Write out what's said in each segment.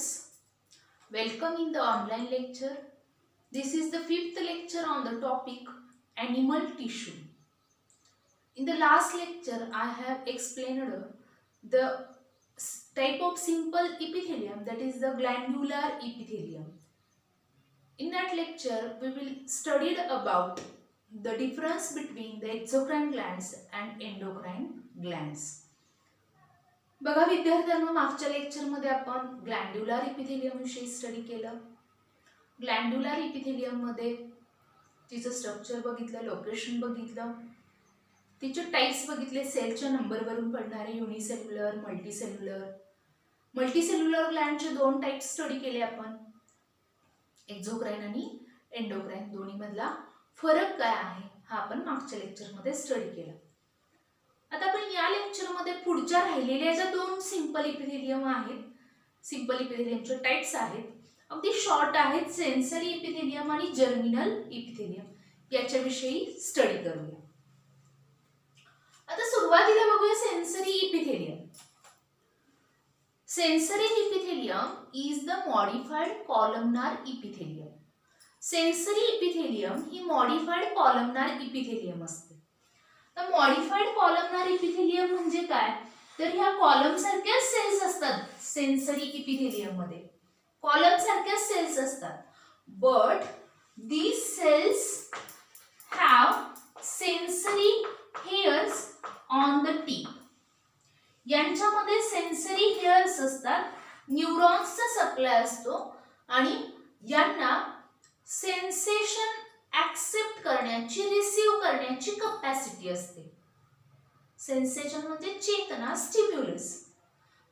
students, welcome in the online lecture. This is the fifth lecture on the topic animal tissue. In the last lecture, I have explained the type of simple epithelium, that is the glandular epithelium. In that lecture, we will study about the difference between the exocrine glands and endocrine glands. बघा विद्यार्थ्यांनो, मागच्या लेक्चरमध्ये आपण ग्लॅन्ड्युलर epithelium विषयी study केलं. ग्लॅन्ड्युलर epithelium मध्ये तिचं structure बघितलं, लोकेशन बघितलं, तिचे टाइप्स बघितले, सेलच्या नंबरवरून पडणारे युनिसेल्युलर, मल्टीसेल्युलर. मल्टीसेल्युलर ग्लॅन्डचे दोन टाइप्स स्टडी केले आपण, एक्झोक्राइन आणि एंडोक्राइन. दोन्ही मधला फरक काय आहे हा आपण मागच्या लेक्चरमध्ये स्टडी केला. आता आपण या लेक्चरमध्ये पुढच्या राहिलेल्या ज्या दोन सिंपल इपिथेलियम आहेत, सिंपल इपिथेलियमचे टाइप्स आहेत, अगदी शॉर्ट आहेत, सेन्सरी इपिथेलियम आणि जर्मिनल इपिथेलियम, याच्याविषयी स्टडी करूया. आता सुरुवातीला बघूया sensory epithelium. Sensory epithelium is the modified columnar epithelium. Sensory epithelium he modified columnar epithelium असते. तर मॉडिफाइड कॉलमनार इपिथेलियम म्हणजे काय, तर ह्या कॉलम सारख्या सेल्स असतात. सेन्सरी इपिथेलियम मध्ये कॉलम सारख्या सेल्स असतात, but these cells have sensory hairs on the tip. यांच्यामध्ये सेन्सरी हेअर्स असतात, न्यूरॉन्सचा सप्लाय असतो आणि यांना सेन्सेशन ऍक्सेप्ट करण्याची, रिसीव करण्याची कपॅसिटी असते. सेन्सेशन म्हणजे चेतना, स्टिम्युलस,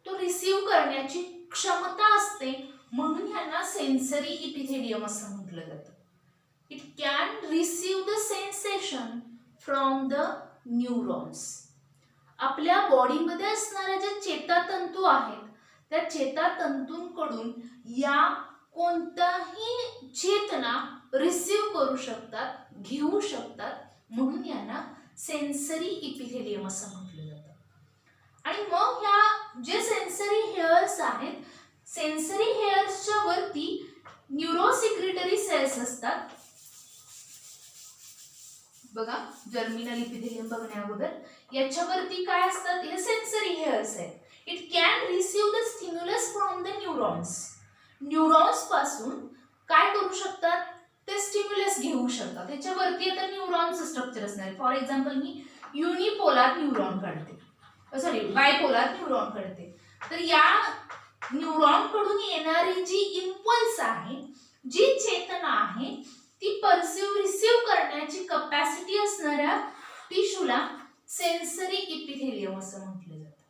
तो रिसीव करण्याची क्षमता असते, म्हणून यांना सेन्सरी इपिथेलियम असं म्हटलं जातं. It can receive the sensation from the neurons. आपल्या बॉडीमध्ये असणाऱ्या ज्या चेतातंतू आहेत, त्या चेतातंतूंकडून या कोणताही चेतना रिसीव करू शकतात, घेऊ शकतात, म्हणून यांना सेन्सरी इपिथेलियम असं म्हटलं जातं. आणि मग ह्या जे सेन्सरी हेअर्स आहेत, सेन्सरी हेअर्सच्या वरती न्यूरोसिक्रेटरी सेल्स असतात. बघा, जर्मिनल इपिथेलियम बघण्या अगोदर याच्यावरती काय असतात, हे सेन्सरी हेअर्स आहेत. It can receive the stimulus from the neurons. Neurons पासून काय करू शकतात, ते स्टिम्युलस घेऊ शकतात. त्याच्यावरती आता न्यूरॉनचं स्ट्रक्चर असणार. फॉर एक्झाम्पल, मी युनिपोलार न्यूरॉन काढते, सॉरी बायपोलार न्यूरॉन काढते, तर या न्यूरॉन कडून येणारी जी इम्पल्स आहे, जी चेतना आहे, ती परसिव्ह, रिसीव करण्याची कपॅसिटी असणाऱ्या टिश्यूला सेन्सरी इपिथेलियम असं म्हटलं जातं.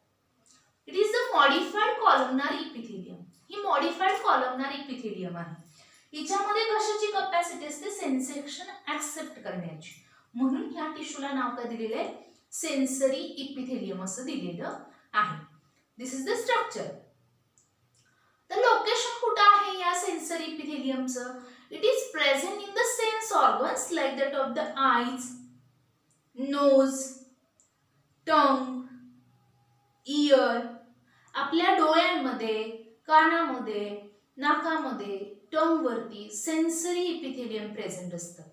It is the modified columnar epithelium. He modified columnar epithelium आहे. हिच्यामध्ये कशाची कपॅसिटी असते, सेन्सेशन ऍक्सेप्ट करण्याची, म्हणून ह्या टिश्यूला नाव काय दिलेलं आहे, सेन्सरी इपिथेलियम असं दिलेलं आहे. This is the structure. तर लोकेशन कुठं आहे या सेन्सरी इपिथेलियमचं, it is present in the sense organs like that of the eyes, nose, tongue, ear. आपल्या डोळ्यांमध्ये, कानामध्ये, नाकामध्ये, टंग वरती सेन्सरी इपिथेलियम प्रेझेंट असतं.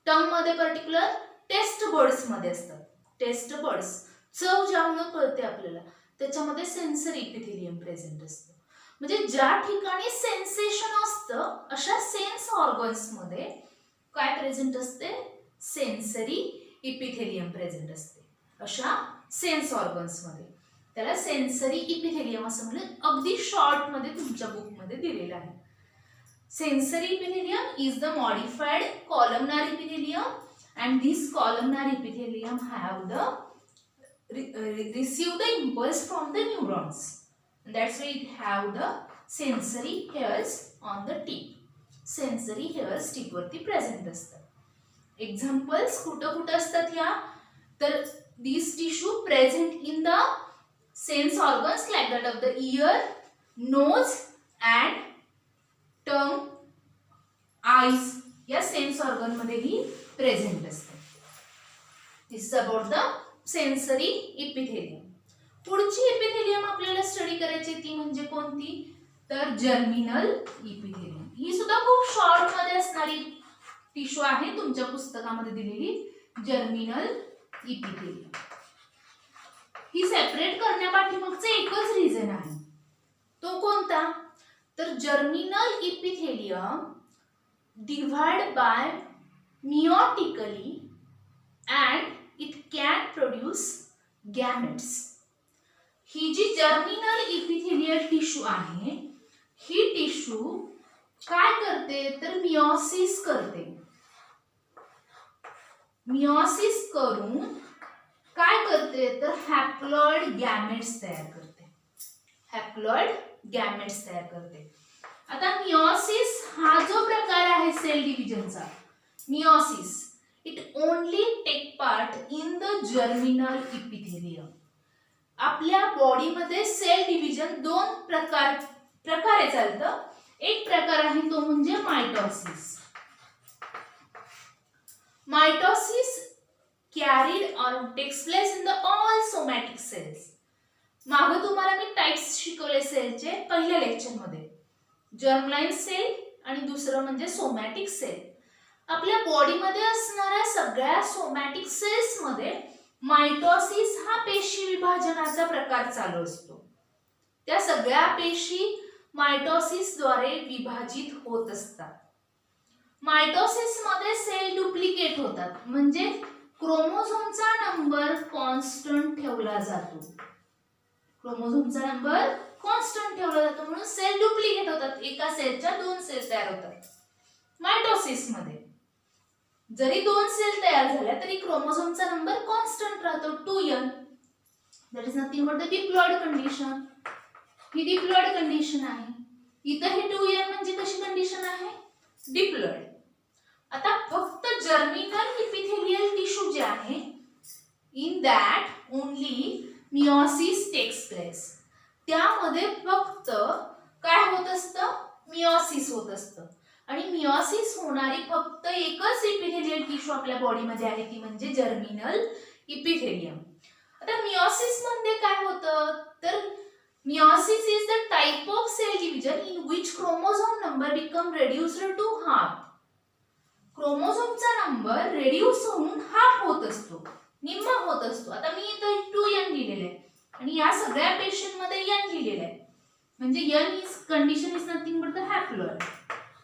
टंग मध्ये पर्टिक्युलर टेस्ट बर्ड्स मध्ये असतात. टेस्ट बर्ड्स, चव ज्यामुळे कळते आपल्याला, त्याच्यामध्ये सेन्सरी इपिथेलियम प्रेझेंट असतं. म्हणजे ज्या ठिकाणी सेन्सेशन असतं, अशा सेन्स ऑर्गन्स मध्ये काय प्रेझेंट असते, सेन्सरी इपिथेलियम प्रेझेंट असते. अशा सेन्स ऑर्गन्स मध्ये त्याला सेन्सरी इपिथेलियम असं म्हणजे अगदी शॉर्ट मध्ये तुमच्या बुक मध्ये दिलेलं आहे. Sensory epithelium is the modified columnar epithelium, and this columnar epithelium have the receive the impulse from the neurons, and that's why it have the sensory hairs on the tip. Sensory hairs tip वरती present असतात. Examples कुठं असतात या, तर these tissue present in the sense organs like that of the ear, nose and tongue, eyes या sense organ मध्ये ही present असते. This is about the sensory epithelium. पुढची इपिथेलियम आपल्याला स्टडी करायची ती म्हणजे कोणती, तर जर्मिनल इपिथेलियम ही सुद्धा खूप शॉर्ट मध्ये असणारी टिश्यू आहे तुमच्या पुस्तकामध्ये दिलेली जर्मिनल इपिथेलियम. ही सेपरेट करण्यापाठीमागचं एकच रिझन आहे. तो कोणता? तर germinal epithelium divide by meiotically and it can produce gametes. ही जी जर्मिनल इपिथेलियल टिश्यू आहे ही टिश्यू काय करते तर मियोसिस करते. मियोसिस करून काय करते तर हॅप्लॉइड गॅमेट्स तयार करते. हॅप्लॉइड गॅमेट्स तयार करते. आता मियोसिस हा जो प्रकार आहे सेल डिव्हिजनचा, meiosis it only take part in the germinal epithelium. आपल्या बॉडीमध्ये सेल डिव्हिजन दोन प्रकारे चालतं. एक प्रकार आहे तो म्हणजे mitosis. Mitosis carried or takes place in the all somatic cells. मागे तुम्हाला मी टाइप्स शिकवले सेलचे पहिल्या लेक्चर मध्ये, जर्मलाइन सेल आणि दुसरं म्हणजे सोमॅटिक सेल. आपल्या बॉडीमध्ये असणाऱ्या सगळ्या सोमॅटिक सेल्स मध्ये मायटोसिस हा पेशी विभाजनाचा प्रकार चालू असतो. त्या सगळ्या पेशी मायटोसिस द्वारे विभाजित होत असतात. मायटोसिस मध्ये सेल डुप्लिकेट होतात, म्हणजे क्रोमोझोमचा नंबर कॉन्स्टंट ठेवला जातो. क्रोमोझोमचा नंबर कॉन्स्टंट ठेवला जातो म्हणून सेल डुप्लिकेट होतात. एका सेलच्या दोन सेल तयार होतात. मायटोसिस मध्ये जरी दोन सेल तयार झाल्या तरी क्रोमोझोमचा नंबर कॉन्स्टंट राहतो 2n. That is nothing but the diploid condition. He diploid condition आहे. इथं हे 2n म्हणजे कशी कंडिशन आहे? डिप्लॉइड. आता फक्त जर्मिनल इपिथेलियल टिश्यू जे आहे in that only meiosis takes place. त्यामध्ये फक्त काय होत असतं? मियोसिस होत असतं. आणि मियोसिस होणारी फक्त एकच इपिथेलियल टिश्यू आपल्या बॉडीमध्ये आहे ती म्हणजे जर्मिनल इपिथेलियम. आता मियोसिस मध्ये काय होतं तर meiosis is the type of cell division in which chromosome number become reduced to half. क्रोमोझोमचा नंबर रेड्यूस होऊन हाफ होत असतो, निम्मा होत असतो. आता मी इथं 2n लिहिलेलं आहे आणि या सगळ्या पेशींमध्ये n लिहिलेलं आहे, म्हणजे n is condition is nothing but the haploid.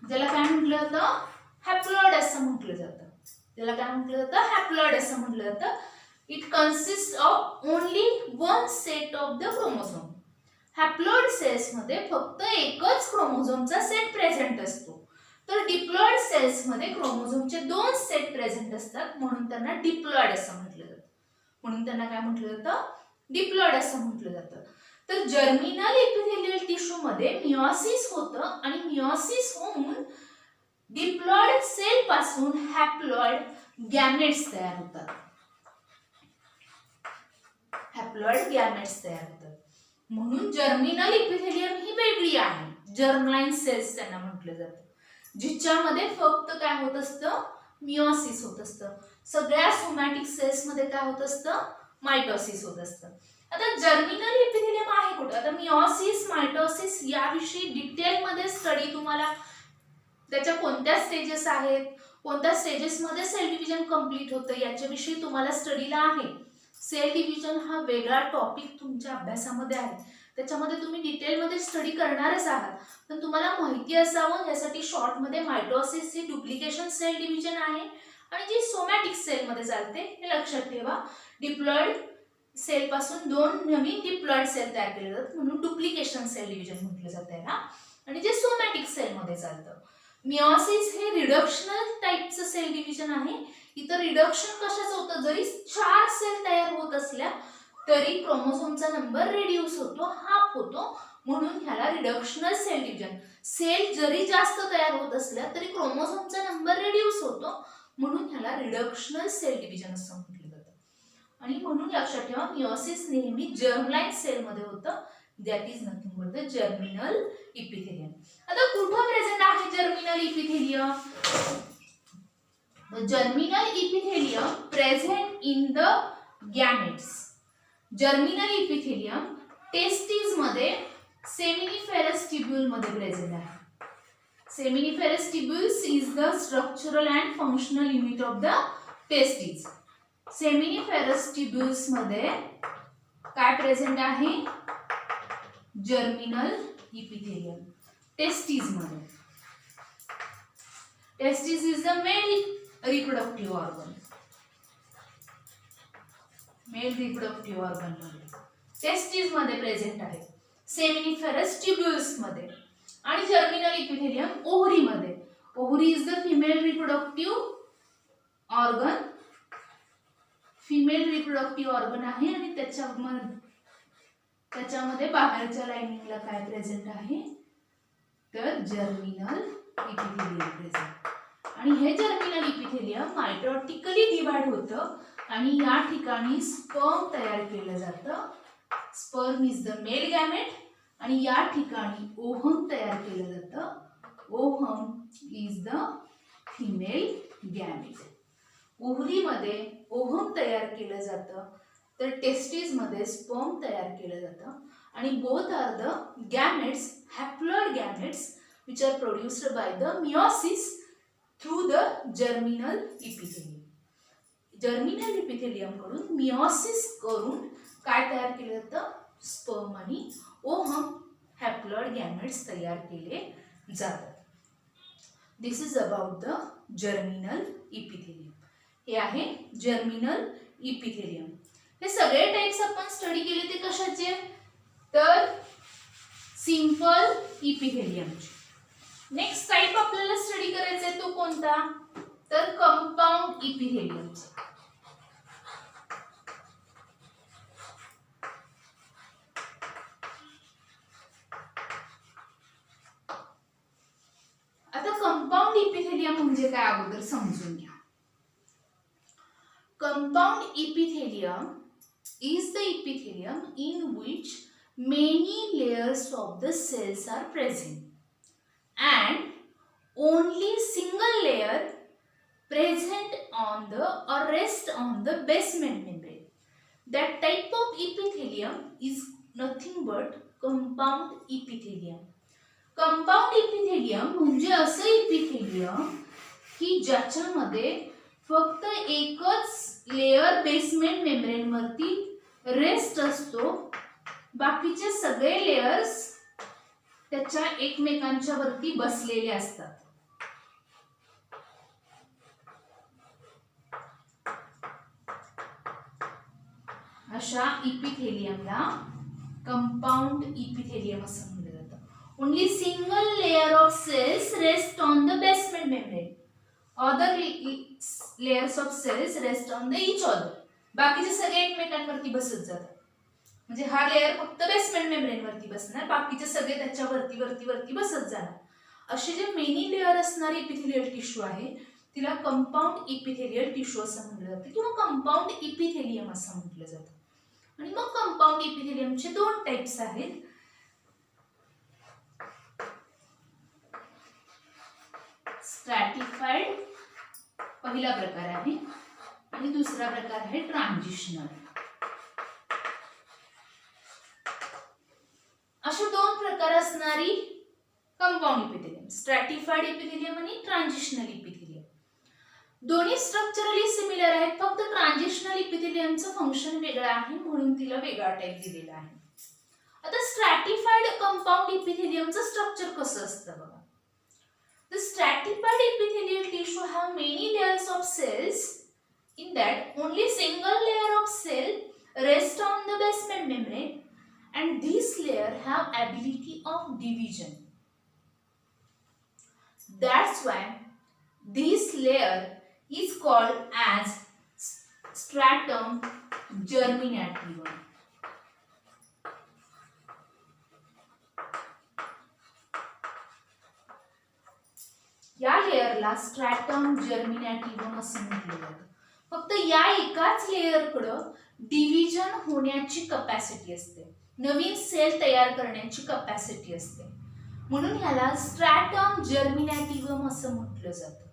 ज्याला काय म्हटलं जातं? हॅप्लॉइड असं म्हटलं जातं. त्याला काय म्हटलं जातं? हॅप्लॉइड असं म्हटलं जातं. It consist of only one set of the chromosome. Haploid cells मध्ये फक्त एकच क्रोमोझोमचा सेट प्रेझेंट असतो. तर डिप्लॉइड सेल्स मध्ये क्रोमोझोमचे दोन सेट प्रेझेंट असतात म्हणून त्यांना डिप्लॉइड असं म्हटलं जातं. म्हणून त्यांना काय म्हटलं जातं? डिप्लॉइड असं म्हटलं जातं. तर जर्मिनल इपिथेलियल टिश्यू मध्ये मियोसिस होतं आणि मियोसिस होऊन डिप्लॉइड सेल पासून हॅप्लॉइड गॅमेट्स तयार होतात. हॅप्लॉइड गॅमेट्स तयार होतात. म्हणून जर्मिनल इपिथेलियम ही वेगळी आहे. जर्मलाइन सेल्स त्यांना म्हटलं जातं, जिच्यामध्ये फक्त काय होत असतं? मियोसिस होत असतं. सगळ्या सोमॅटिक सेल्स मध्ये काय होत असतं? मायटोसिस होत असतं. आता जर्मिनल इपिथेलियम आहे कुठं? आता मियोसिस, मायटोसिस याविषयी डिटेल मध्ये स्टडी तुम्हाला, त्याच्या कोणत्या स्टेजेस आहेत, कोणत्या स्टेजेस मध्ये सेल डिव्हिजन कंप्लीट होतं याच्याविषयी तुम्हाला स्टडीला आहे. सेल डिव्हिजन हा वेगळा टॉपिक तुमच्या अभ्यासामध्ये आहे, त्याच्यामध्ये तुम्ही डिटेलमध्ये स्टडी करणारच आहात. पण तुम्हाला माहिती असावं यासाठी शॉर्ट मध्ये मायटोसिस ही डुप्लिकेशन सेल डिव्हिजन आहे आणि जी सोमॅटिक सेल मध्ये चालते हे लक्षात ठेवा. डिप्लॉइड सेल पासून दोन नवीन डिप्लॉइड सेल तयार केले जातात म्हणून डुप्लिकेशन सेल डिव्हिजन म्हटलं जातं याला. आणि जे सोमॅटिक सेल मध्ये चालतं. मियोसिस हे रिडक्शनल टाइपचं सेल डिव्हिजन आहे. इथं रिडक्शन कशाचं होतं? जरी 4 सेल तयार होत असल्या तरी क्रोमोझोमचा नंबर रेड्यूस होतो, हाफ होतो, म्हणून ह्याला रिडक्शनल सेल डिव्हिजन. सेल जरी जास्त तयार होत असल्या तरी क्रोमोझोमचा नंबर रेड्यूस होतो म्हणून ह्याला रिडक्शनल सेल डिव्हिजन असं म्हटलं जातं. आणि म्हणून लक्षात ठेवा मियोसिस नेहमी जर्मलाइन सेल मध्ये होतं. That is nothing but the germinal epithelium. आता कुठं प्रेझेंट आहे germinal epithelium? Germinal epithelium present in the gametes. Germinal epithelium testis मध्ये सेमिनिफेरस ट्यूब्यूल मध्ये प्रेझेंट आहे. Seminiferous tubules is the structural and functional unit of the testis. Seminiferous tubules मध्ये काय present आहे? Germinal epithelium. Testis मध्ये, testis is the male reproductive organ. Male reproductive organ मध्ये testis मध्ये present आहे. Seminiferous tubules मध्ये. आणि जर्मिनल इपिथेलियम ओव्हरी मध्ये. Ovary is the female reproductive organ. Female reproductive organ आहे आणि त्याच्यामध्ये बाहेरच्या लाइनिंगला काय प्रेझेंट आहे? तर जर्मिनल इपिथेलियम प्रेझेंट. आणि हे जर्मिनल इपिथेलियम मायटोटिकली डिवाइड होतं आणि या ठिकाणी स्पर्म तयार केलं जातं. Sperm is the male gamete आणि या ठिकाणी ओव्हम तयार केलं जातं. Ovum is the female gamete. ओव्हरीमध्ये ओव्हम तयार केलं जातं, तर टेस्टिस मध्ये स्पर्म तयार केलं जातं. आणि both are the gametes, haploid gametes, which are produced by the meiosis through the germinal epithelium. Germinal epithelium कडून मियोसिस करून काय तयार केलं जातं? स्पर्म आणि ओव्हम, हॅप्लॉइड गॅमेट्स तयार केले जातात. This is about the germinal epithelium. हे आहे जर्मिनल इपिथेलियम. हे सगळे टाइप्स आपण स्टडी केले ते कशाचे? तर सिंपल इपिथेलियमचे. नेक्स्ट टाइप आपल्याला स्टडी करायचा आहे तो कोणता? तर कंपाऊंड इपिथेलियमचा. आता कंपाऊंड इपिथेलियम म्हणजे काय अगोदर समजून घ्या. Compound epithelium is the epithelium in which many layers of the cells are present and only single layer present on the or rest on the basement membrane. That type of epithelium is nothing but compound epithelium. Compound epithelium म्हणजे असं epithelium की ज्याच्यामध्ये फक्त एकच layer basement membrane वरती rest असतो, बाकीचे सगळे लेयर्स त्याच्या एकमेकांच्या वरती बसलेले असतात. अशा इपिथेलियमला कंपाऊंड इपिथेलियम असं म्हटलं जातं. Only single layer of cells rest on the basement membrane. Other layers of cells rest on the each other. बाकीचे सगळे एकमेकांवरती बसत जातात. म्हणजे हा लेयर फक्त बेसमेंट मेम्ब्रेन वरती बसणार, बाकीचे सगळे त्याच्या वरती वरती वरती बसत जाणार. असे जे मेनी लेयर असणारे इपिथेलियल टिश्यू आहे तिला कंपाऊंड इपिथेलियल टिश्यू असं म्हटलं जातं किंवा कंपाऊंड इपिथेलियम असं म्हटलं जातं. आणि मग कंपाऊंड इपिथेलियमचे दोन टाइप्स आहेत. स्ट्रॅटिफाइड पहिला प्रकार आहे आणि दुसरा प्रकार आहे ट्रान्झिशनल. अशा दोन प्रकार असणारी कंपाऊंड इपिथेलियम, स्ट्रॅटिफाइड इपिथेलियम आणि ट्रान्झिशनल इपिथेलियम. दोन्ही स्ट्रक्चरली सिमिलर आहेत, फक्त ट्रान्झिशनल इपिथेलियमचं फंक्शन वेगळं आहे म्हणून तिला वेगळा टाइप दिलेला आहे. आता स्ट्रॅटिफाइड कंपाऊंड इपिथेलियमचं स्ट्रक्चर कसं असतं बघा. The stratified epithelial tissue have many layers of cells. In that, only single layer of cell rest on the basement membrane, and this layer have ability of division. That's why this layer is called as stratum germinativum. या लेयरला stratum germinativum असं म्हटलं जातं. फक्त या एकाच लेयरकडं division होण्याची capacity असते, नवीन sale तयार करण्याची कपॅसिटी असते, म्हणून ह्याला स्ट्रॅटम जर्मिनेटिव्हम असं म्हटलं जातं.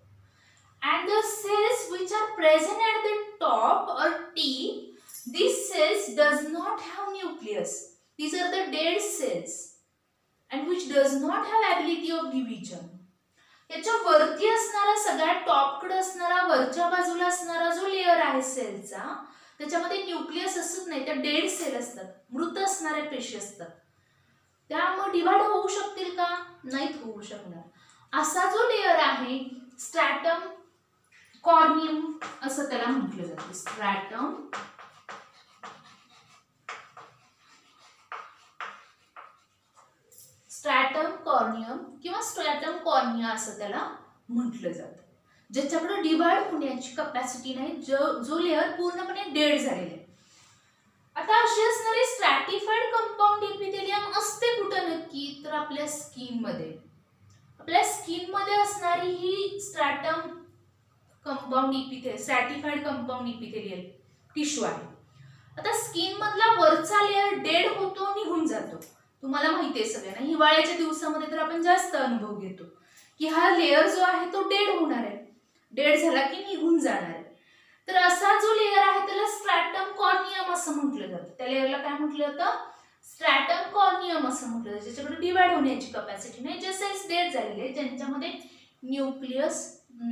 And the cells which are present at the top or tip, these cells does not have nucleus. These are the dead cells. And which does not have ability of division. याच्या वरती असणारा सगळ्यात टॉपकडे असणारा वरच्या बाजूला असणारा जो लेअर आहे सेलचा, त्याच्यामध्ये न्यूक्लियस असत नाही, त्या डेड सेल असतात, मृत असणाऱ्या पेशी असतात. त्यामुळे डिवाइड होऊ शकतील का? नाहीत होऊ शकणार. असा जो लेअर आहे स्ट्रॅटम कॉर्नियम असं त्याला म्हटलं जातं. स्ट्रॅटम कॉर्नियम किंवा स्ट्रॅटम कॉर्निया असं त्याला म्हटलं जातं, ज्याच्याकडे डिवाइड होण्याची कपॅसिटी नाही, जो लेअर पूर्णपणे डेड झालेला आहे. आता अशी असणारी स्ट्रॅटिफाईड कंपाऊंड इपिथेलियम असते कुठं नक्की? तर आपल्या स्किनमध्ये. आपल्या स्किनमध्ये असणारी ही stratum compound stratified compound epithelial tissue आहे. आता स्किन मधला वरचा लेअर डेड होतो, निघून जातो. तुम्हाला माहिती आहे सगळ्यांना, हिवाळ्याच्या दिवसामध्ये तर आपण जास्त अनुभव घेतो की हा लेअर जो आहे तो डेड होणार आहे, डेड झाला की निघून जाणार आहे. तर असा जो लेअर आहे त्याला स्ट्रॅटम कॉर्नियम असं म्हटलं जातं. त्या लेअरला काय म्हटलं जातं? स्ट्रॅटम कॉर्नियम असं म्हटलं जातं, ज्याच्याकडे डिवाइड होण्याची कपॅसिटी नाही, जे सेल्स डेड झालेले आहेत, ज्यांच्यामध्ये न्यूक्लियस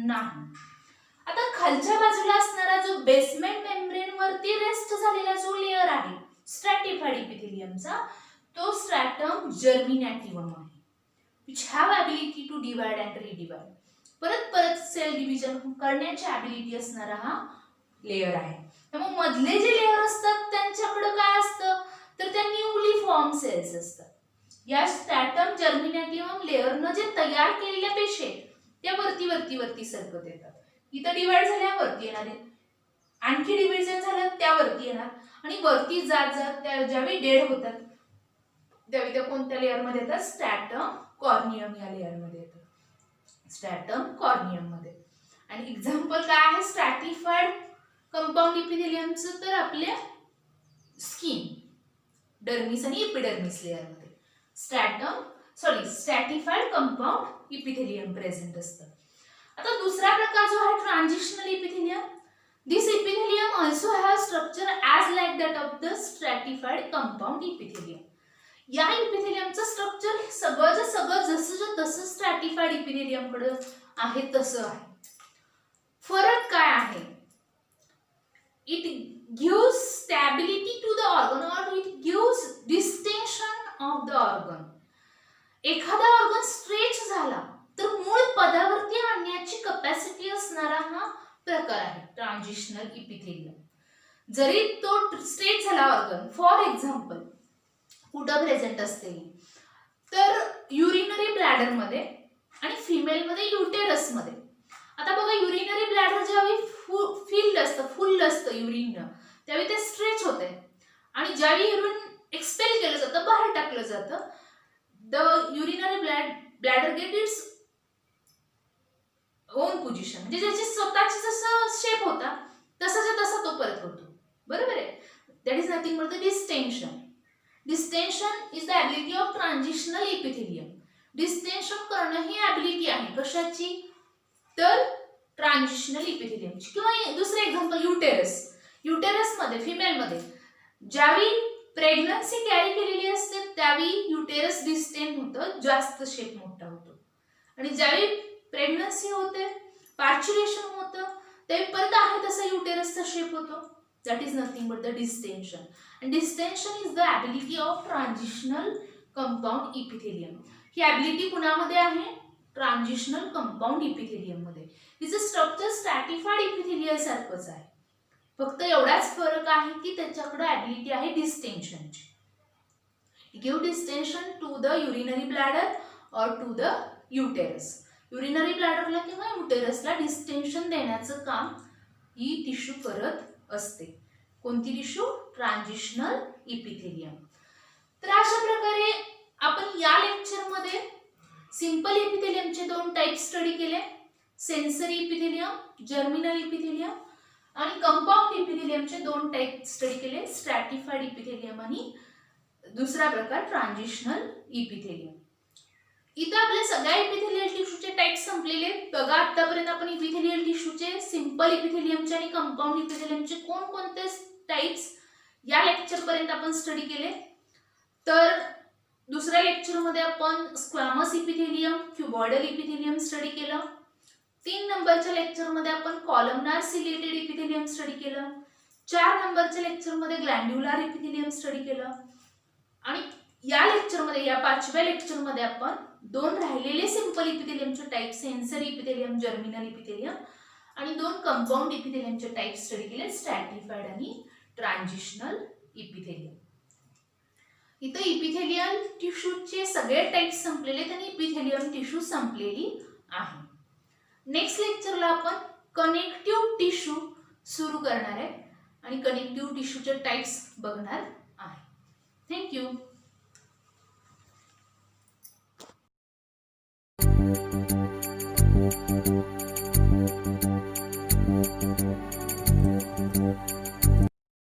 नाही. आता खालच्या बाजूला असणारा जो बेसमेंट मेम्ब्रेन वरती रेस्ट झालेला जो लेअर आहे स्ट्रॅटिफाईड इपिथेलियमचा, तो स्ट्रॅटम जर्मिनॅटिव्हम आहे, which have ability to divide and redivide. परत परत सेल डिव्हिजन करण्याची ॲबिलिटी असणारा हा लेअर आहे. त्यामुळे मधले जे लेअर असतात त्यांच्याकडे काय असतं? तर त्या न्यूली फॉर्म सेल्स असतात. या स्ट्रॅटम जर्मिनॅटिव्हम लेअरनं जे तयार केलेल्या पेशी आहेत त्या वरती वरती वरती सरकत येतात. इथं डिवाइड झाल्या वरती येणार आहेत, आणखी डिव्हिजन झालं त्यावरती येणार, आणि वरती जात जात त्या ज्यावेळी डेड होतात त्यावेळी त्या कोणत्या लेअर मध्ये येतात? स्ट्रॅटम कॉर्नियम या लेअर मध्ये येतात, स्ट्रॅटम कॉर्नियम मध्ये. आणि एक्झाम्पल काय आहे स्ट्रॅटिफाईड कंपाऊंड इपिथेलियमचं? तर आपल्या स्किन, डर्मिस आणि इपिडर्मिस लेअर मध्ये स्ट्रॅटिफाईड कंपाऊंड इपिथेलियम प्रेझेंट असतं. आता दुसरा प्रकार जो आहे transitional epithelium. This epithelium also have structure as like that of the stratified compound epithelium. या इपिथेलियमचं स्ट्रक्चर सगळं जसं तसं स्ट्रॅटिफाईड इपिथेलियम कडे आहे तसं आहे. फरक काय आहे? It gives stability to the organ और it gives distinction of the organ. एखादा ऑर्गन स्ट्रेच झाला तर मूळ पदावरती आणण्याची कपॅसिटी असणारा हा प्रकार आहे ट्रान्झिशनल इपिथेलियम. जरी तो स्ट्रेच झाला ऑर्गन, फॉर एक्झाम्पल कुठं प्रेझेंट असते? तर युरिनरी ब्लॅडर मध्ये आणि फिमेल मध्ये युटेरस मध्ये. आता बघा, युरिनरी ब्लॅडर ज्यावेळी फुल असतं युरिन, त्यावेळी ते स्ट्रेच होते, आणि ज्यावेळी युरिन एक्सपेल केलं जातं, बाहेर टाकलं जातं, the urinary bladder get its own position, म्हणजे ज्याची स्वतःची जसं शेप होता तसाच्या तसा तो परत होतो. बरोबर आहे? That is nothing but the distension. Distension is the ability of transitional epithelium. Distension करणं ही ॲबिलिटी आहे कशाची? तर ट्रान्झिशनल इपिथेलियमची. किंवा दुसरं एक्झाम्पल युटेरस मध्ये फिमेल मध्ये ज्यावेळी प्रेग्नन्सी कॅरी केलेली असते त्यावेळी युटेरस डिस्टेंट होतं, जास्त शेप मोठा होतो, आणि ज्यावेळी प्रेग्नन्सी होते, पार्च्युलेशन होतं, ते परत आहे तसा युटेरसचा शेप होतो. That is nothing but the distension. And distension is the ability of transitional compound epithelium. He ability कुणामध्ये आहे? ट्रान्झिशनल कंपाऊंड इपिथेलियम मध्ये. तिचं स्ट्रक्चर स्ट्रॅटिफाईड इपिथेलियल सारखंच आहे, फक्त एवढाच फरक आहे की त्याच्याकडे ॲबिलिटी आहे डिस्टेंशनची. Give distension to the urinary bladder और टू द युटेरस. युरिनरी ब्लॅडरला किंवा युटेरसला डिस्टेंशन देण्याचं काम ही टिश्यू करत असते. कोणती टिश्यू? ट्रान्झिशनल इपिथेलियम. तर अशा प्रकारे आपण या लेक्चर मध्ये सिंपल इपिथेलियमचे दोन टाइप स्टडी केले, सेन्सरी इपिथेलियम, जर्मिनल इपिथेलियम, आणि कंपाऊंड इपिथेलियमचे दोन टाइप स्टडी केले, स्ट्रॅटिफाईड इपिथेलियम आणि दुसरा प्रकार ट्रान्झिशनल इपिथेलियम. इथं आपल्या सगळ्या इपिथेलियल टिश्यूचे टाइप संपलेले. बघा, आतापर्यंत आपण इपिथेलियल टिश्यूचे सिंपल इपिथेलियमचे आणि कंपाऊंड इपिथेलियमचे कोणकोणते टाइप्स या लेक्चर पर्यंत आपण स्टडी केले. तर दुसऱ्या लेक्चरमध्ये आपण स्क्वॅमस इपिथेलियम, क्युबॉइडल इपिथेलियम स्टडी केलं. 3 नंबरच्या लेक्चरमध्ये आपण कॉलमनार सिलिएटेड इपिथेलियम स्टडी केलं. 4 नंबरच्या लेक्चरमध्ये ग्लँड्युलर इपिथेलियम स्टडी केलं. आणि या लेक्चरमध्ये, या 5व्या लेक्चरमध्ये आपण 2 राहिलेले सिंपल इपिथेलियमचे type, sensory epithelium, germinal epithelium, आणि 2 कंपाऊंड इपिथेलियमचे टाइप स्टडी केले, स्ट्रॅटिफाइड आणि ट्रान्झिशनल इपिथेलियम. इथं इपिथेलियल टिश्यूचे सगळे टाइप संपलेले आहेत आणि इपिथेलियम टिश्यू संपलेली आहे. नेक्स्ट लेक्चरला आपण कनेक्टिव्ह टिश्यू सुरू करणार आहे आणि कनेक्टिव्ह टिश्यूचे टाइप्स बघणार आहे. थँक्यू.